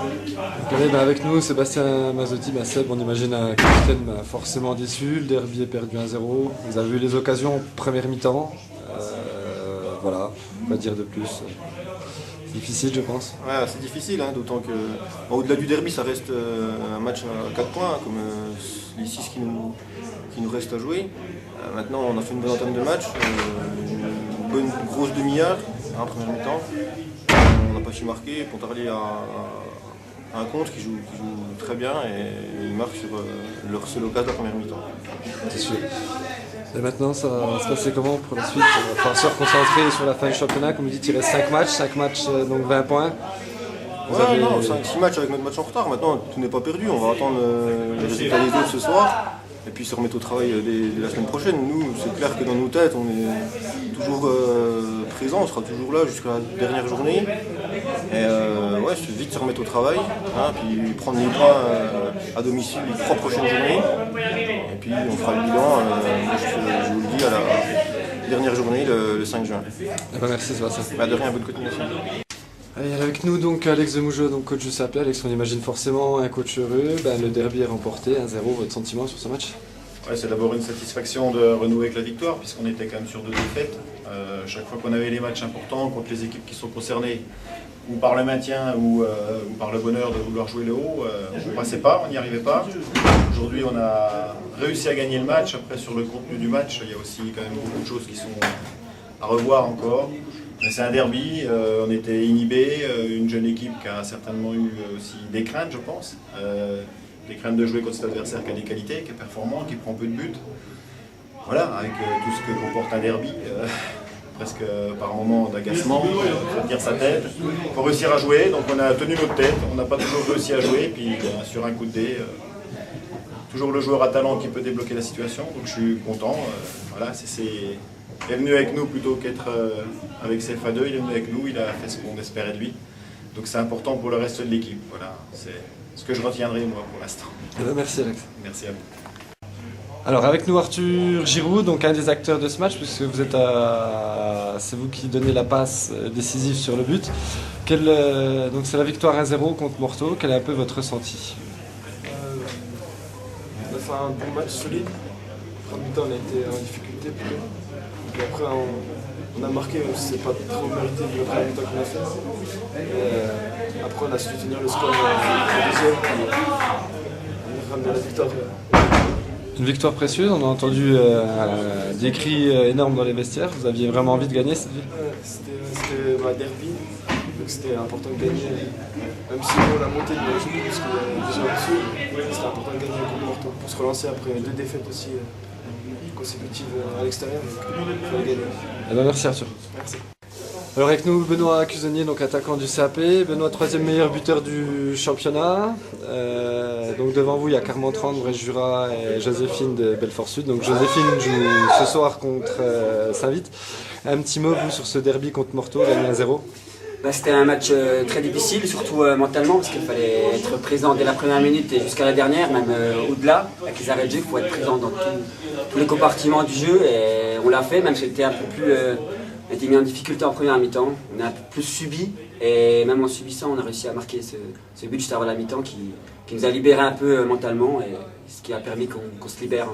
Ok, avec nous, Sébastien Mazotti, Seb, on imagine un capitaine forcément déçu. Le derby est perdu 1-0. Vous avez eu les occasions en première mi-temps. Voilà, pas dire de plus. C'est difficile, je pense. Ouais, c'est difficile, d'autant que au-delà du derby, ça reste un match à 4 points, comme les 6 qui nous restent à jouer. Maintenant, on a fait une bonne entame de match, une bonne grosse demi-heure en première mi-temps. On n'a pas su marquer. Pontarlier a un contre qui joue très bien et il marque sur leur seule occasion de la première mi-temps. C'est sûr. Et maintenant, ça va se passer comment pour la suite? Il va falloir se reconcentrer sur la fin du championnat. Comme vous dites, il reste 5 matchs, donc 20 points. Non, 6 matchs avec notre match en retard. Maintenant, tout n'est pas perdu. On va attendre les résultats des autres ce soir et puis se remettre au travail dès la semaine prochaine. Nous, c'est clair que dans nos têtes, on est toujours présent. On sera toujours là jusqu'à la dernière journée. Et c'est vite se remettre au travail, puis prendre les points à domicile les 3 prochaines journées. Et puis on fera le bilan, je vous le dis, à la dernière journée, le 5 juin. Merci Sébastien. De rien, bonne continuation. Allez, avec nous donc Alex Demougeot, donc coach du SAP. Alex, on imagine forcément un coach heureux. Le derby est remporté, 1-0. Votre sentiment sur ce match? C'est d'abord une satisfaction de renouer avec la victoire, puisqu'on était quand même sur 2 défaites. Chaque fois qu'on avait les matchs importants contre les équipes qui sont concernées, ou par le maintien, ou par le bonheur de vouloir jouer le haut, on ne passait pas, on n'y arrivait pas. Aujourd'hui, on a réussi à gagner le match. Après, sur le contenu du match, il y a aussi quand même beaucoup de choses qui sont à revoir encore. Mais c'est un derby, on était inhibés, une jeune équipe qui a certainement eu aussi des craintes, je pense. Des craintes de jouer contre cet adversaire qui a des qualités, qui est performant, qui prend peu de buts. Voilà, avec tout ce que comporte un derby, presque par moment d'agacement, il faut tenir sa tête, il faut réussir à jouer. Donc on a tenu notre tête, on n'a pas toujours réussi à jouer, puis sur un coup de dé, toujours le joueur à talent qui peut débloquer la situation. Donc je suis content. Voilà, il est venu avec nous plutôt qu'être avec CFA2, il est venu avec nous, il a fait ce qu'on espérait de lui. Donc c'est important pour le reste de l'équipe. Voilà, c'est ce que je retiendrai moi pour l'instant. Merci Alex. Merci à vous. Alors avec nous Arthur Giroud, donc un des acteurs de ce match, puisque vous êtes c'est vous qui donnez la passe décisive sur le but. Donc c'est la victoire 1-0 contre Morteau. Quel est un peu votre ressenti? On a fait un bon match solide. En mi-temps, on a été en difficulté plutôt. Puis après, on a marqué, c'est pas trop mérité vu le premier mi-temps qu'on a fait. Après, on a su tenir le score au deuxième, puis on a ramené la victoire. Une victoire précieuse, on a entendu des cris énormes dans les vestiaires. Vous aviez vraiment envie de gagner cette ville? C'était derby, donc c'était important de gagner. Même si on a monté de notre parce qu'il y a déjà au-dessus, c'était important de gagner contre Morteau pour se relancer après 2 défaites aussi consécutives à l'extérieur. Donc il fallait gagner. Merci Arthur. Merci. Alors avec nous Benoît Cusonnier, donc attaquant du CAP. Benoît, 3e meilleur buteur du championnat. Donc devant vous il y a Carmentran, Brest-Jura et Joséphine de Belfort Sud. Donc Joséphine joue ce soir contre Saint-Vite. Un petit mot vous sur ce derby contre Morteau, gagné 1-0. C'était un match très difficile, surtout mentalement, parce qu'il fallait être présent dès la première minute et jusqu'à la dernière, même au-delà. Avec les arrêts de jeu, il faut être présent dans tous les compartiments du jeu et on l'a fait, même si c'était un peu plus... on a été mis en difficulté en première mi-temps, on a un peu plus subi et même en subissant, on a réussi à marquer ce but juste avant la mi-temps qui nous a libéré un peu mentalement et ce qui a permis qu'on se libère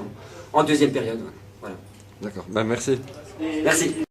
en deuxième période. Voilà. D'accord, merci. Merci.